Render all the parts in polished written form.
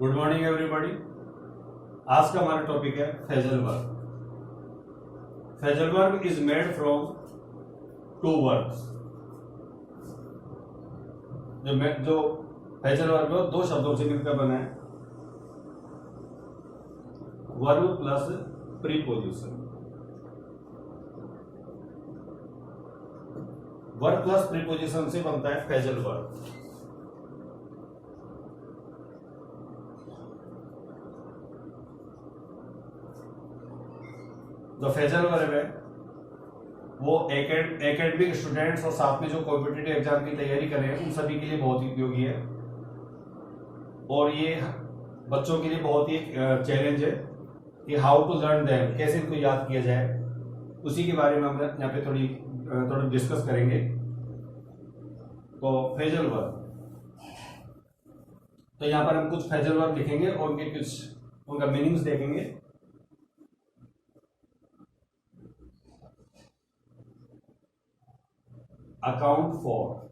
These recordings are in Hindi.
Good morning everybody. आज का हमारा टॉपिक है phrasal verb. Phrasal verb is made from to verbs. जो फ्रेजल वर्ब है दो शब्दों से मिलकर बना है, verb plus preposition. Verb plus preposition से बनता है फ्रेजल वर्ब। जो फ्रेजल वर्ब है वो एकेडमिक स्टूडेंट्स और साथ में जो कॉम्पिटिटिव एग्जाम की तैयारी कर रहे हैं उन सभी के लिए बहुत ही उपयोगी है, और ये बच्चों के लिए बहुत ही चैलेंज है कि हाउ टू लर्न देम, कैसे इनको याद किया जाए। उसी के बारे में हम यहाँ पे थोड़ा डिस्कस करेंगे। तो फ्रेजल वर्ब, तो यहाँ पर हम कुछ फ्रेजल वर्ब लिखेंगे और उनका मीनिंग्स देखेंगे। Account for,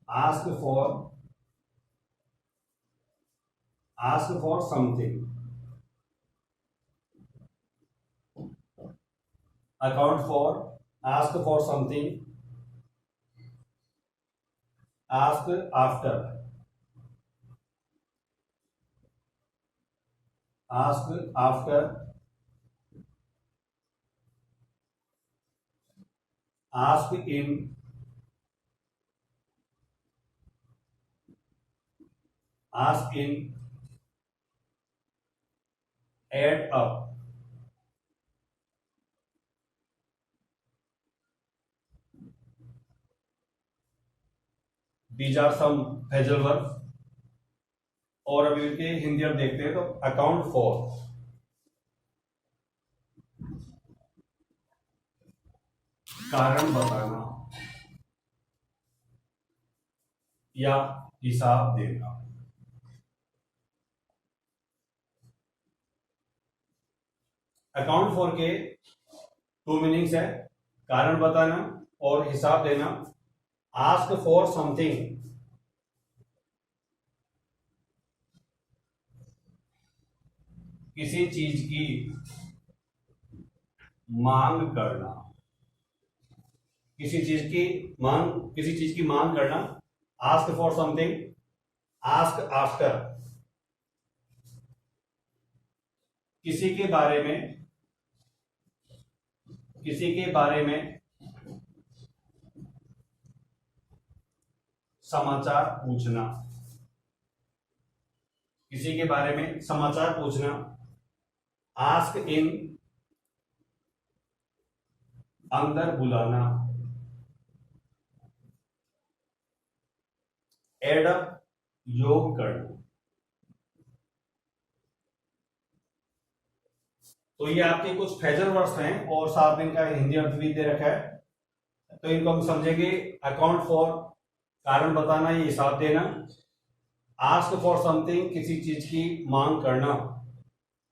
ask for something, account for, ask for something, ask after, ask after, ask in, ask in, add up, these are some phrasal verbs। और अभी इनके हिंदी अब देखते हैं। तो अकाउंट फॉर, कारण बताना या हिसाब देना। अकाउंट फॉर के टू मीनिंग्स है, कारण बताना और हिसाब देना। आस्क फॉर समथिंग, किसी चीज की मांग करना, किसी चीज की मांग करना। Ask for something, ask after, किसी के बारे में समाचार पूछना, किसी के बारे में समाचार पूछना। आस्क इन, अंदर बुलाना। एड अप, योग करना। तो ये आपके कुछ फ्रेजल वर्ड्स हैं और साथ में इनका हिंदी अर्थ भी दे रखा है। तो इनको हम समझेंगे। अकाउंट फॉर, कारण बताना, ये हिसाब देना। आस्क फॉर समथिंग, किसी चीज की मांग करना।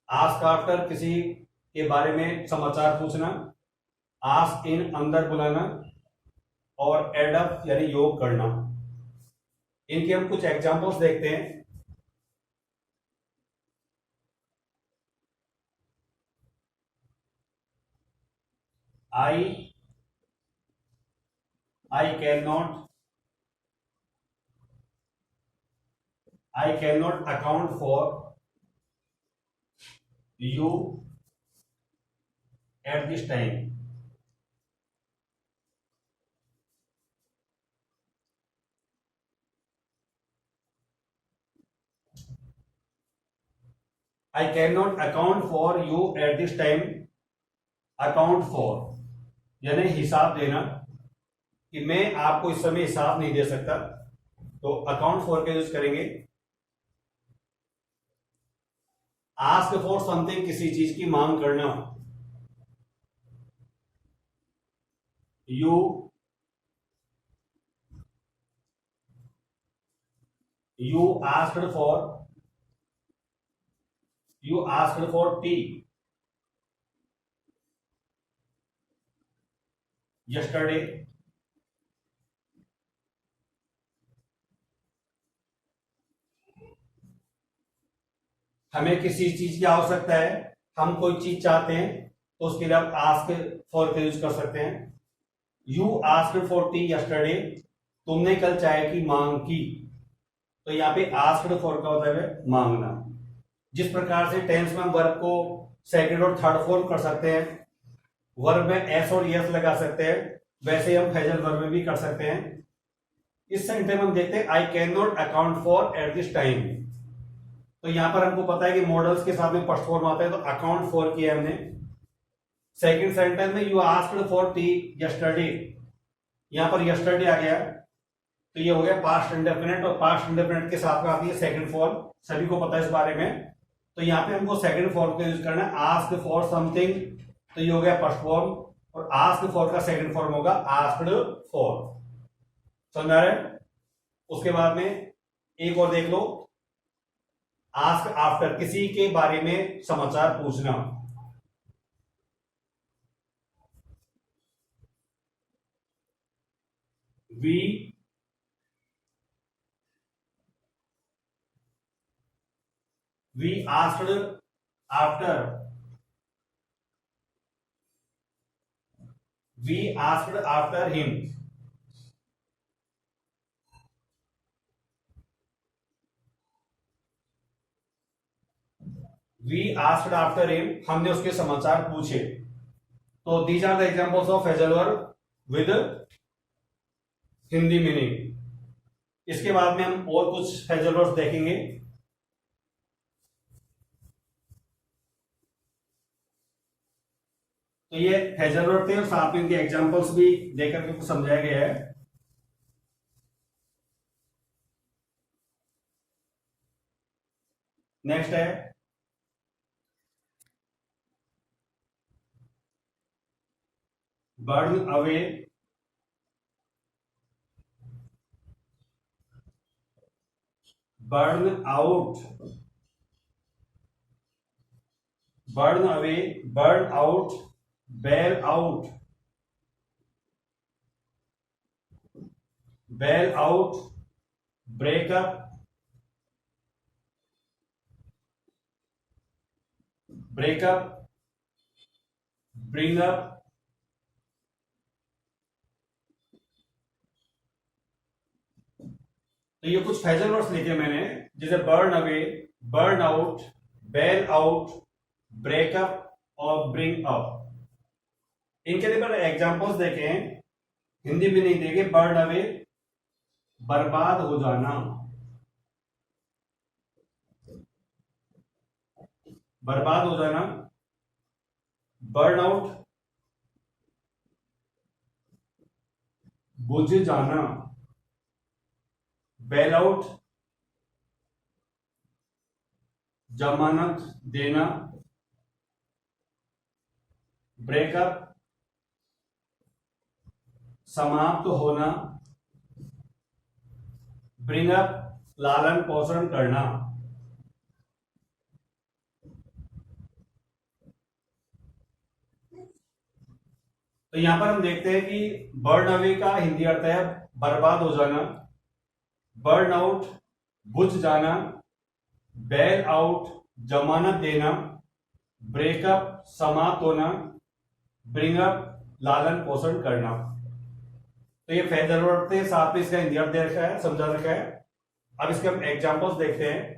आस्क आफ्टर, किसी के बारे में समाचार पूछना। आस्क इन, अंदर बुलाना। और एड अप यानी योग करना। इनके हम कुछ एग्जांपल्स देखते हैं। I cannot account for you at this time. I cannot account for you at this time. Account for यानी हिसाब देना, कि मैं आपको इस समय हिसाब नहीं दे सकता। तो अकाउंट फॉर का यूज करेंगे। आस्क फॉर समथिंग, किसी चीज की मांग करना। You asked for tea yesterday. हमें किसी चीज की आवश्यकता है, हम कोई चीज चाहते हैं, तो उसके लिए आप आस्क फॉर का यूज कर सकते हैं। You asked for T yesterday, तुमने कल चाय की मांग की। तो यहाँ पे आस्क्ड फॉर का होता है मांगना। जिस प्रकार से टेंस में हम वर्ब को सेकंड और थर्ड फॉर्म कर सकते हैं, वर्ब में एस और यस लगा सकते हैं, वैसे हम फ्रेजल वर्ब में भी कर सकते हैं। इस सेंटेंस में हम देखते हैं I can not account for at this time. तो यहां पर हमको पता है कि मॉडल्स के साथ में फर्स्ट फॉर्म आता है, तो अकाउंट फॉर किया हमने। सेकंड सेंटेंस में you asked for T yesterday, यहां पर यस्टरडे आ गया, तो ये हो गया पास्ट इंडेफिनिट, और पास्ट इंडेफिनिट के साथ में आती है सेकंड फॉर्म, सभी को पता है इस बारे में। तो यहाँ पे हमको सेकंड फॉर्म का यूज करना है, आस्क फॉर समथिंग, तो ये हो गया फर्स्ट फॉर्म, और आस्क फॉर का सेकंड फॉर्म होगा आस्क्ड फॉर। समझ आ रहा है? उसके बाद में एक और देख लो, आस्क आफ्टर, किसी के बारे में समाचार पूछना। We asked after, we asked after him, we asked after him, हमने उसके समाचार पूछे। तो these are the examples of phrasal verb with Hindi meaning. इसके बाद में हम और कुछ फ्रेजल वर्ब्स देखेंगे। तो ये फ्रेजल वर्ब थे और साथ में इनके एग्जांपल्स भी देकर के कुछ समझाया गया है। नेक्स्ट है burn away, burn out, burn away, burn out, bail out, bail out, breakup, breakup, bring up, तो ये कुछ फ्रेजल वर्ड्स लिखे मैंने, जैसे burn away, burn out, bail out, breakup और ब्रिंग अप। इनके लिए एग्जांपल्स देखें, हिंदी में नहीं देखे। बर्न अवे, बर्बाद हो जाना, बर्बाद हो जाना। बर्न आउट, बुझ जाना। बेल आउट, जमानत देना। ब्रेकअप, समाप्त होना। ब्रिंग अप, लालन पोषण करना। तो यहां पर हम देखते हैं कि बर्न अवे का हिंदी अर्थ है बर्बाद हो जाना, बर्न आउट बुझ जाना, बेल आउट जमानत देना, ब्रेकअप समाप्त होना, ब्रिंग अप लालन पोषण करना। तो ये फ्रेजल वर्ब थे, साथ में इसका हिंदी अर्थ दे रखा है, समझा रखा है। अब इसके हम एग्जांपल्स देखते हैं।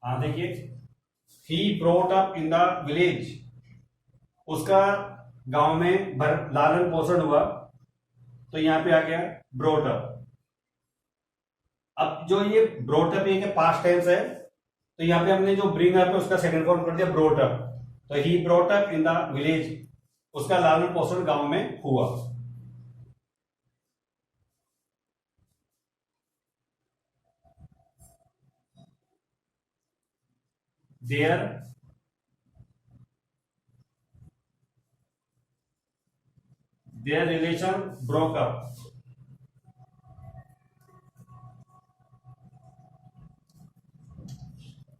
हाँ देखिए, he brought up in the village, उसका गांव में लालन पोषण हुआ, तो यहां पे आ गया ब्रोट अप। अब जो ये ब्रोट अप ये पास्ट टेंस है, तो यहां पे हमने जो ब्रिंग अप है उसका सेकंड फॉर्म कर दिया ब्रोट अप। तो he brought up in the village, उसका लालन पोषण गांव में हुआ। There their relation broke up.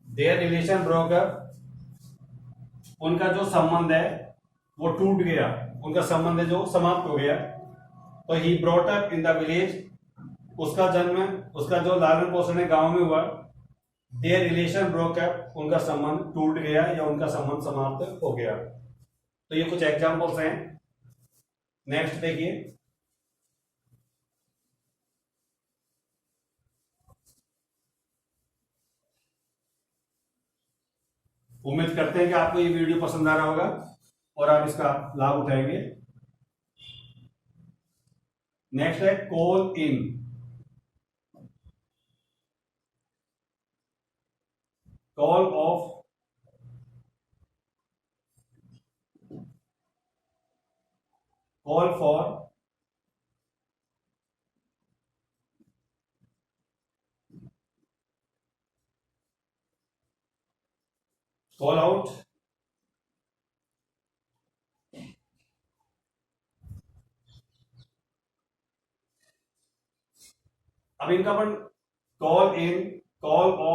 Their relation broke up. उनका जो संबंध है वो टूट गया, उनका संबंध है जो समाप्त हो गया. तो he brought up in the village, उसका जन्म, उसका जो लालन पोषण है गांव में हुआ. देयर रिलेशन ब्रोक अप, उनका संबंध टूट गया या उनका संबंध समाप्त हो गया. तो ये कुछ एग्जांपल्स हैं. नेक्स्ट देखिए. उम्मीद करते हैं कि आपको ये वीडियो पसंद आ रहा होगा और आप इसका लाभ उठाएंगे. नेक्स्ट है call in. Call of, call for, call out, अब इनका अपन कॉल इन, कॉल ऑफ,